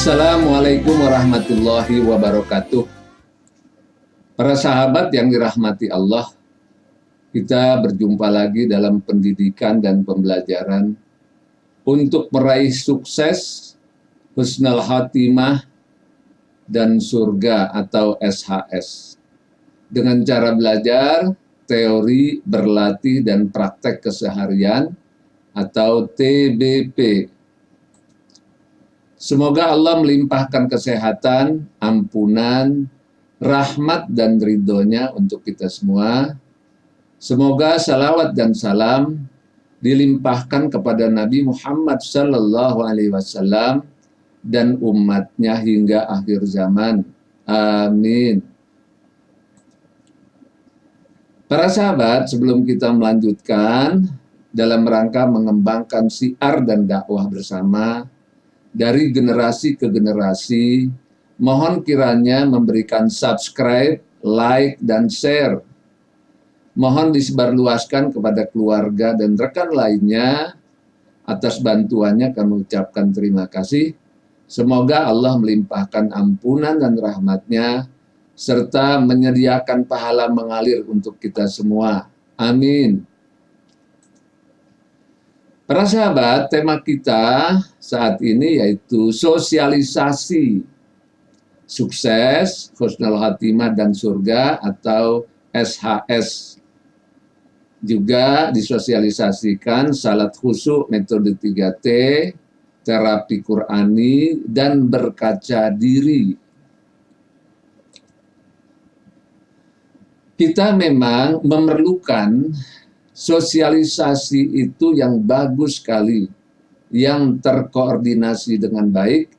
Assalamualaikum warahmatullahi wabarakatuh. Para sahabat yang dirahmati Allah, kita berjumpa lagi dalam pendidikan dan pembelajaran untuk meraih sukses, husnul khatimah, dan surga atau SHS. Dengan cara belajar, teori, berlatih, dan praktek keseharian atau TBP. Semoga Allah melimpahkan kesehatan, ampunan, rahmat dan ridhonya untuk kita semua. Semoga salawat dan salam dilimpahkan kepada Nabi Muhammad SAW dan umatnya hingga akhir zaman. Amin. Para sahabat, sebelum kita melanjutkan dalam rangka mengembangkan syiar dan dakwah bersama, dari generasi ke generasi, mohon kiranya memberikan subscribe, like, dan share. Mohon disebarluaskan kepada keluarga dan rekan lainnya. Atas bantuannya kami ucapkan terima kasih. Semoga Allah melimpahkan ampunan dan rahmatnya, serta menyediakan pahala mengalir untuk kita semua. Amin. Para sahabat, tema kita saat ini yaitu sosialisasi sukses, husnul khatimah, dan surga atau SHS. Juga disosialisasikan salat khusyuk metode 3T, terapi Qurani, dan berkaca diri. Kita memang memerlukan sosialisasi itu yang bagus sekali, yang terkoordinasi dengan baik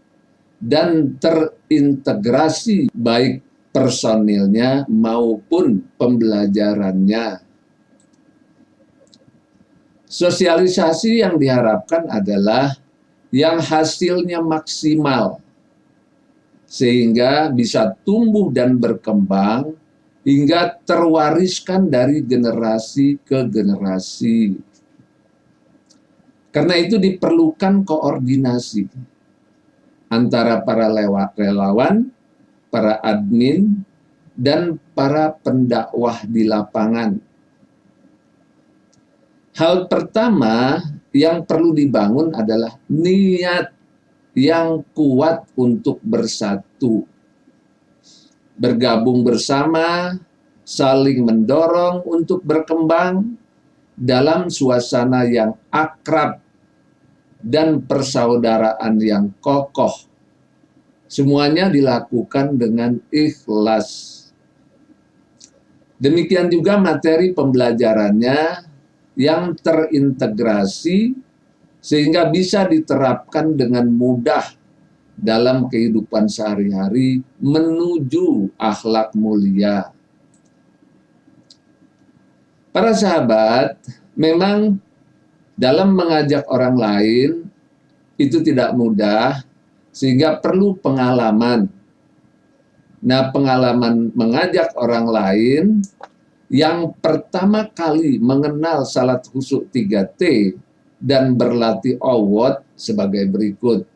dan terintegrasi baik personilnya maupun pembelajarannya. Sosialisasi yang diharapkan adalah yang hasilnya maksimal, sehingga bisa tumbuh dan berkembang hingga terwariskan dari generasi ke generasi. Karena itu diperlukan koordinasi antara para relawan, para admin, dan para pendakwah di lapangan. Hal pertama yang perlu dibangun adalah niat yang kuat untuk bersatu, bergabung bersama, saling mendorong untuk berkembang dalam suasana yang akrab dan persaudaraan yang kokoh. Semuanya dilakukan dengan ikhlas. Demikian juga materi pembelajarannya yang terintegrasi sehingga bisa diterapkan dengan mudah dalam kehidupan sehari-hari menuju akhlak mulia. Para sahabat, memang dalam mengajak orang lain itu tidak mudah, sehingga perlu pengalaman. Nah, pengalaman mengajak orang lain yang pertama kali mengenal salat khusyuk 3T dan berlatih awad sebagai berikut.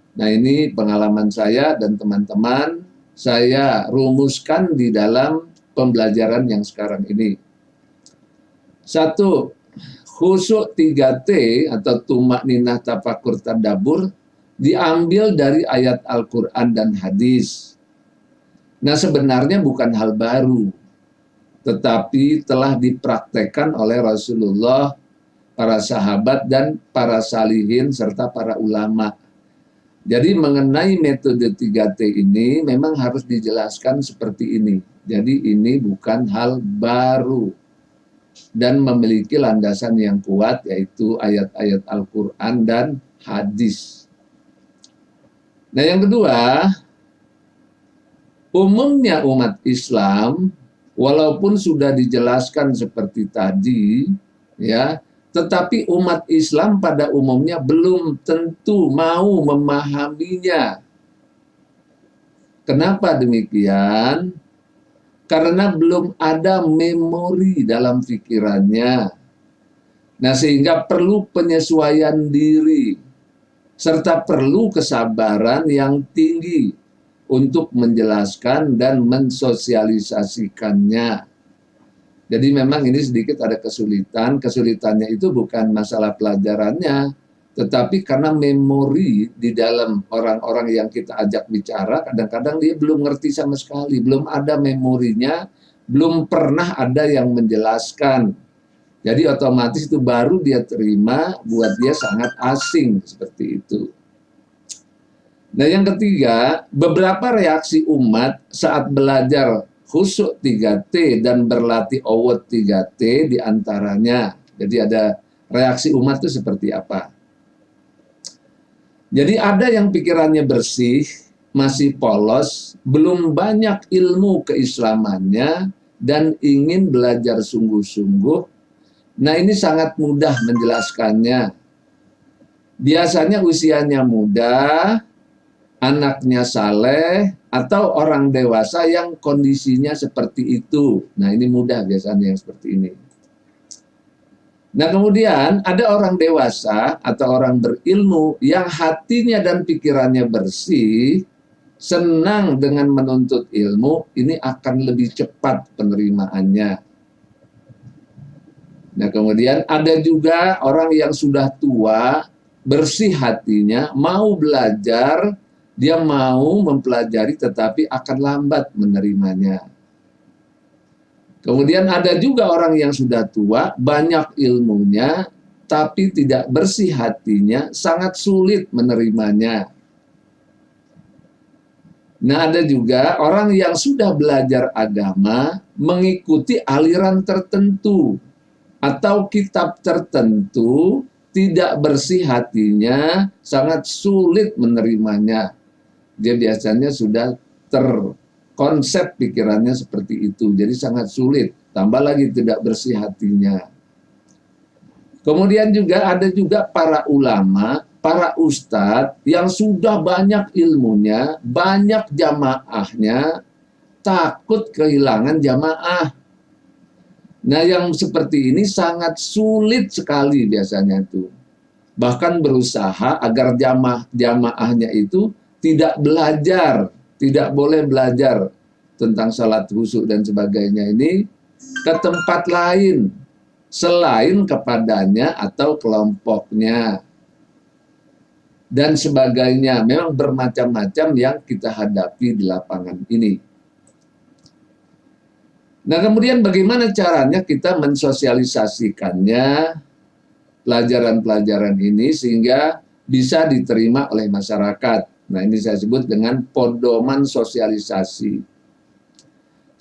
Nah, ini pengalaman saya dan teman-teman saya rumuskan di dalam pembelajaran yang sekarang ini. 1. Khusyuk 3T atau tumakninah tafakur tadabbur diambil dari ayat Al-Quran dan hadis. Nah, sebenarnya bukan hal baru, tetapi telah dipraktekkan oleh Rasulullah, para sahabat, dan para salihin, serta para ulama. Jadi mengenai metode 3T ini memang harus dijelaskan seperti ini. Jadi ini bukan hal baru dan memiliki landasan yang kuat, yaitu ayat-ayat Al-Quran dan hadis. Nah, yang kedua, umumnya umat Islam walaupun sudah dijelaskan seperti tadi, ya, tetapi umat Islam pada umumnya belum tentu mau memahaminya. Kenapa demikian? Karena belum ada memori dalam pikirannya. Nah, sehingga perlu penyesuaian diri. serta perlu kesabaran yang tinggi untuk menjelaskan dan mensosialisasikannya. Jadi memang ini sedikit ada kesulitan. Kesulitannya itu bukan masalah pelajarannya, tetapi karena memori di dalam orang-orang yang kita ajak bicara, kadang-kadang dia belum ngerti sama sekali, belum ada memorinya, belum pernah ada yang menjelaskan. Jadi otomatis itu baru dia terima, buat dia sangat asing seperti itu. Nah yang ketiga, beberapa reaksi umat saat belajar Khusyuk 3T dan berlatih Awad 3T diantaranya. Jadi ada reaksi umat itu seperti apa? Jadi ada yang pikirannya bersih, masih polos, belum banyak ilmu keislamannya, dan ingin belajar sungguh-sungguh. Nah ini sangat mudah menjelaskannya. Biasanya usianya muda, anaknya saleh, atau orang dewasa yang kondisinya seperti itu. Nah ini mudah biasanya yang seperti ini. Nah kemudian ada orang dewasa atau orang berilmu yang hatinya dan pikirannya bersih, senang dengan menuntut ilmu, ini akan lebih cepat penerimaannya. Nah kemudian ada juga orang yang sudah tua, bersih hatinya, mau belajar, dia mau mempelajari tetapi akan lambat menerimanya. Kemudian ada juga orang yang sudah tua, banyak ilmunya, tapi tidak bersih hatinya, sangat sulit menerimanya. Nah ada juga orang yang sudah belajar agama, mengikuti aliran tertentu, atau kitab tertentu, tidak bersih hatinya, sangat sulit menerimanya. Dia biasanya sudah terkonsep pikirannya seperti itu, jadi sangat sulit. Tambah lagi tidak bersih hatinya. Kemudian juga ada juga para ulama, para ustadz yang sudah banyak ilmunya, banyak jamaahnya, takut kehilangan jamaah. Nah yang seperti ini sangat sulit sekali biasanya itu. Bahkan berusaha agar jamaahnya itu tidak belajar, tidak boleh belajar tentang salat khusyuk dan sebagainya ini ke tempat lain selain kepadanya atau kelompoknya dan sebagainya. Memang bermacam-macam yang kita hadapi di lapangan ini. Nah kemudian bagaimana caranya kita mensosialisasikannya pelajaran-pelajaran ini sehingga bisa diterima oleh masyarakat. Nah ini saya sebut dengan pedoman sosialisasi.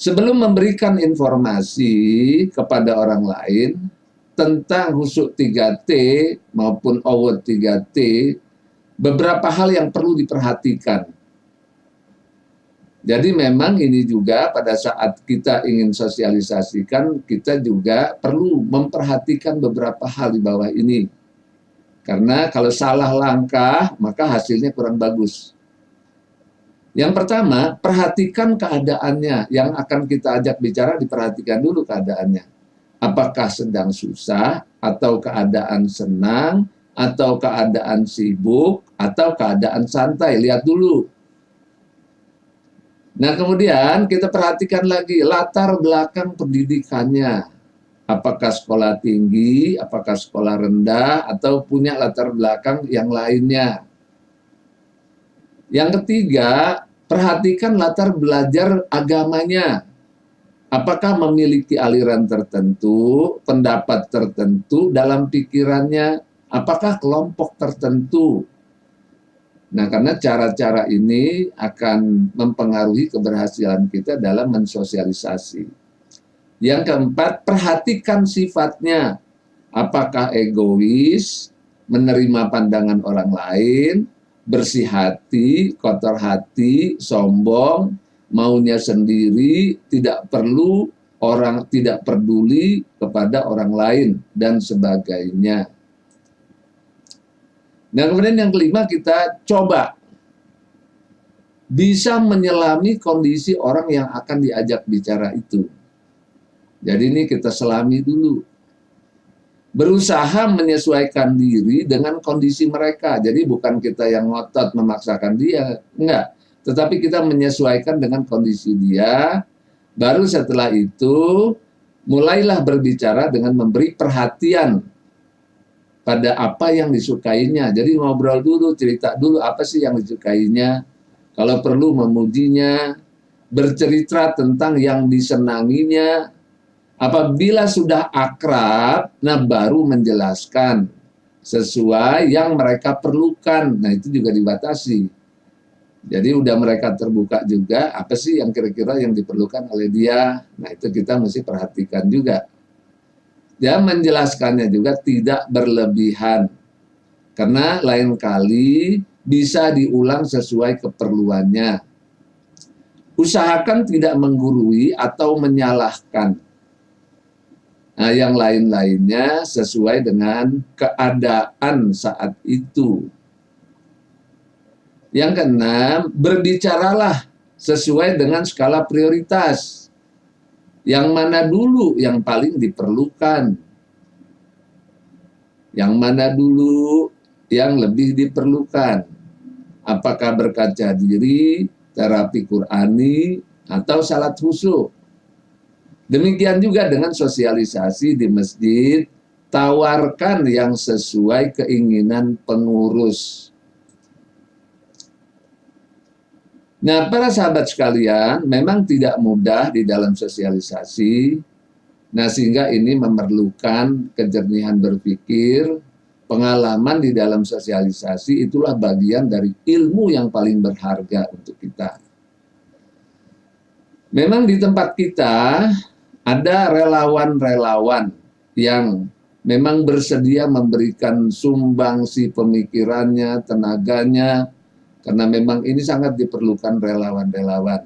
Sebelum memberikan informasi kepada orang lain tentang Khusyuk 3T maupun Awad 3T, beberapa hal yang perlu diperhatikan. Jadi memang ini juga pada saat kita ingin sosialisasikan, kita juga perlu memperhatikan beberapa hal di bawah ini. Karena kalau salah langkah, maka hasilnya kurang bagus. Yang pertama, perhatikan keadaannya. Yang akan kita ajak bicara, diperhatikan dulu keadaannya. Apakah sedang susah, atau keadaan senang, atau keadaan sibuk, atau keadaan santai. Lihat dulu. Nah kemudian kita perhatikan lagi latar belakang pendidikannya. Apakah sekolah tinggi, apakah sekolah rendah, atau punya latar belakang yang lainnya. Yang ketiga, perhatikan latar belajar agamanya. Apakah memiliki aliran tertentu, pendapat tertentu dalam pikirannya, apakah kelompok tertentu. Nah, karena cara-cara ini akan mempengaruhi keberhasilan kita dalam mensosialisasi. Yang keempat, perhatikan sifatnya. Apakah egois, menerima pandangan orang lain, bersih hati, kotor hati, sombong, maunya sendiri, tidak perlu orang, tidak peduli kepada orang lain, dan sebagainya. Nah, kemudian yang kelima, kita coba bisa menyelami kondisi orang yang akan diajak bicara itu. Jadi ini kita selami dulu. berusaha menyesuaikan diri dengan kondisi mereka. Jadi bukan kita yang ngotot memaksakan dia, enggak. Tetapi kita menyesuaikan dengan kondisi dia. Baru setelah itu mulailah berbicara dengan memberi perhatian pada apa yang disukainya. Jadi ngobrol dulu, cerita dulu apa sih yang disukainya. Kalau perlu memujinya, bercerita tentang yang disenanginya. Apabila sudah akrab, nah baru menjelaskan sesuai yang mereka perlukan. Nah itu juga dibatasi. Jadi udah mereka terbuka juga, apa sih yang kira-kira yang diperlukan oleh dia. Nah itu kita mesti perhatikan juga. Dia menjelaskannya juga tidak berlebihan. Karena lain kali bisa diulang sesuai keperluannya. Usahakan tidak menggurui atau menyalahkan. Nah, yang lain-lainnya sesuai dengan keadaan saat itu. Yang keenam, berbicaralah sesuai dengan skala prioritas. Yang mana dulu yang paling diperlukan? Yang mana dulu yang lebih diperlukan? Apakah berkaca diri, terapi Qur'ani, atau salat khusyuk? Demikian juga dengan sosialisasi di masjid, tawarkan yang sesuai keinginan pengurus. Nah, para sahabat sekalian, memang tidak mudah di dalam sosialisasi. Nah, sehingga ini memerlukan kejernihan berpikir, pengalaman di dalam sosialisasi, itulah bagian dari ilmu yang paling berharga untuk kita. Memang di tempat kita, ada relawan-relawan yang memang bersedia memberikan sumbangsi pemikirannya, tenaganya, karena memang ini sangat diperlukan relawan-relawan.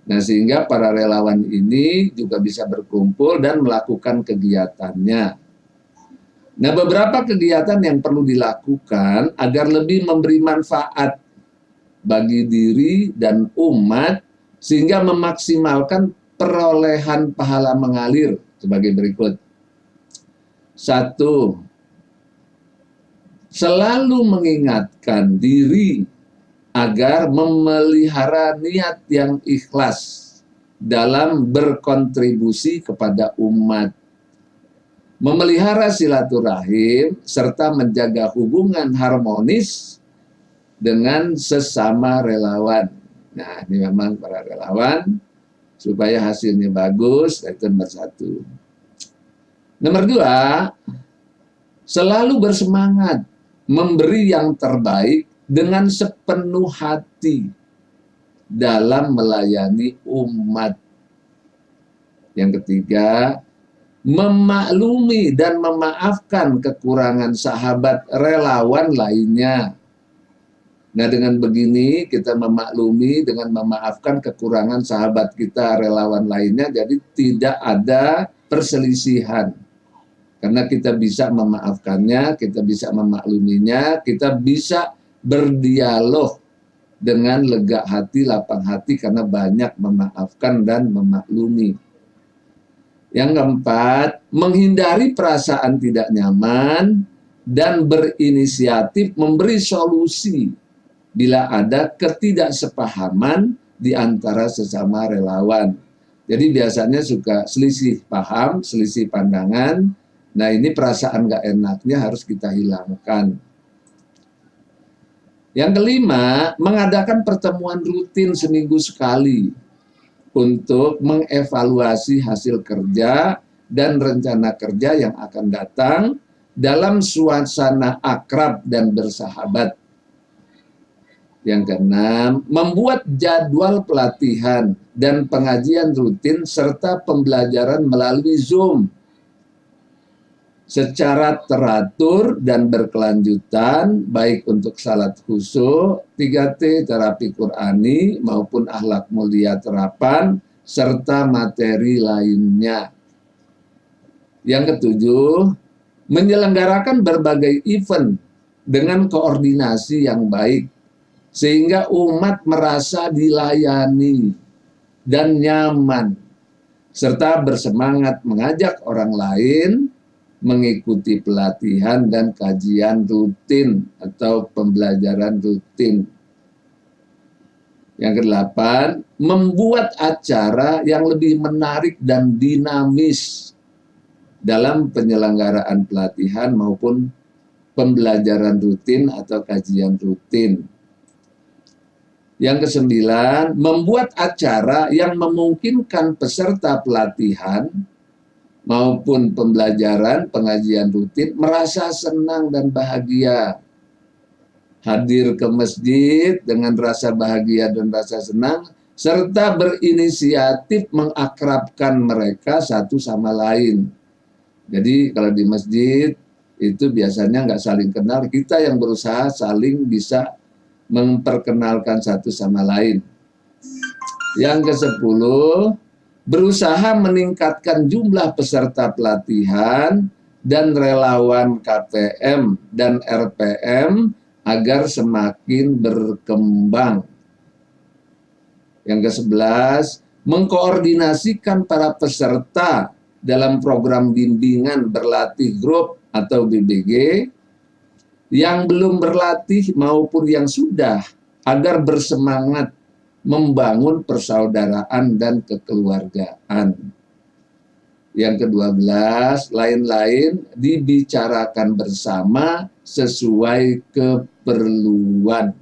Nah, sehingga para relawan ini juga bisa berkumpul dan melakukan kegiatannya. Nah, beberapa kegiatan yang perlu dilakukan agar lebih memberi manfaat bagi diri dan umat, sehingga memaksimalkan perolehan pahala mengalir sebagai berikut. 1. Selalu mengingatkan diri agar memelihara niat yang ikhlas dalam berkontribusi kepada umat. Memelihara silaturahim serta menjaga hubungan harmonis dengan sesama relawan. Nah, ini memang para relawan supaya hasilnya bagus, itu nomor 1. Nomor 2, selalu bersemangat memberi yang terbaik dengan sepenuh hati dalam melayani umat. Yang ketiga, memaklumi dan memaafkan kekurangan sahabat relawan lainnya. Nah, dengan begini kita memaklumi dengan memaafkan kekurangan sahabat kita relawan lainnya, jadi tidak ada perselisihan. Karena kita bisa memaafkannya, kita bisa memakluminya, kita bisa berdialog dengan lega hati, lapang hati karena banyak memaafkan dan memaklumi. Yang keempat, menghindari perasaan tidak nyaman dan berinisiatif memberi solusi bila ada ketidaksepahaman di antara sesama relawan. Jadi biasanya suka selisih paham, selisih pandangan. Nah, ini perasaan nggak enaknya harus kita hilangkan. Yang kelima, mengadakan pertemuan rutin seminggu sekali untuk mengevaluasi hasil kerja dan rencana kerja yang akan datang dalam suasana akrab dan bersahabat. Yang keenam, membuat jadwal pelatihan dan pengajian rutin serta pembelajaran melalui Zoom secara teratur dan berkelanjutan, baik untuk salat khusyuk, 3T, terapi Qur'ani, maupun akhlak mulia terapan, serta materi lainnya. Yang ketujuh, menyelenggarakan berbagai event dengan koordinasi yang baik, sehingga umat merasa dilayani dan nyaman, serta bersemangat mengajak orang lain mengikuti pelatihan dan kajian rutin atau pembelajaran rutin. Yang kedelapan, membuat acara yang lebih menarik dan dinamis dalam penyelenggaraan pelatihan maupun pembelajaran rutin atau kajian rutin. Yang kesembilan, membuat acara yang memungkinkan peserta pelatihan maupun pembelajaran pengajian rutin merasa senang dan bahagia. Hadir ke masjid dengan rasa bahagia dan rasa senang, serta berinisiatif mengakrabkan mereka satu sama lain. Jadi kalau di masjid itu biasanya nggak saling kenal, kita yang berusaha saling bisa memperkenalkan satu sama lain. Yang ke-10, berusaha meningkatkan jumlah peserta pelatihan dan relawan KPM dan RPM agar semakin berkembang. Yang ke-11, mengkoordinasikan para peserta dalam program bimbingan berlatih grup atau BBG yang belum berlatih maupun yang sudah, agar bersemangat membangun persaudaraan dan kekeluargaan. Yang ke-12, lain-lain dibicarakan bersama sesuai keperluan.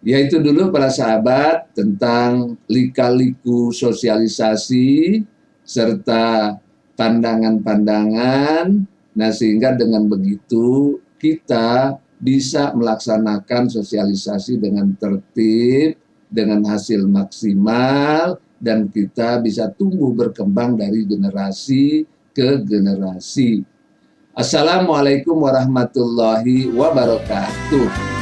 Yaitu dulu para sahabat tentang lika-liku sosialisasi serta pandangan-pandangan. Nah, sehingga dengan begitu kita bisa melaksanakan sosialisasi dengan tertib, dengan hasil maksimal, dan kita bisa tumbuh berkembang dari generasi ke generasi. Assalamualaikum warahmatullahi wabarakatuh.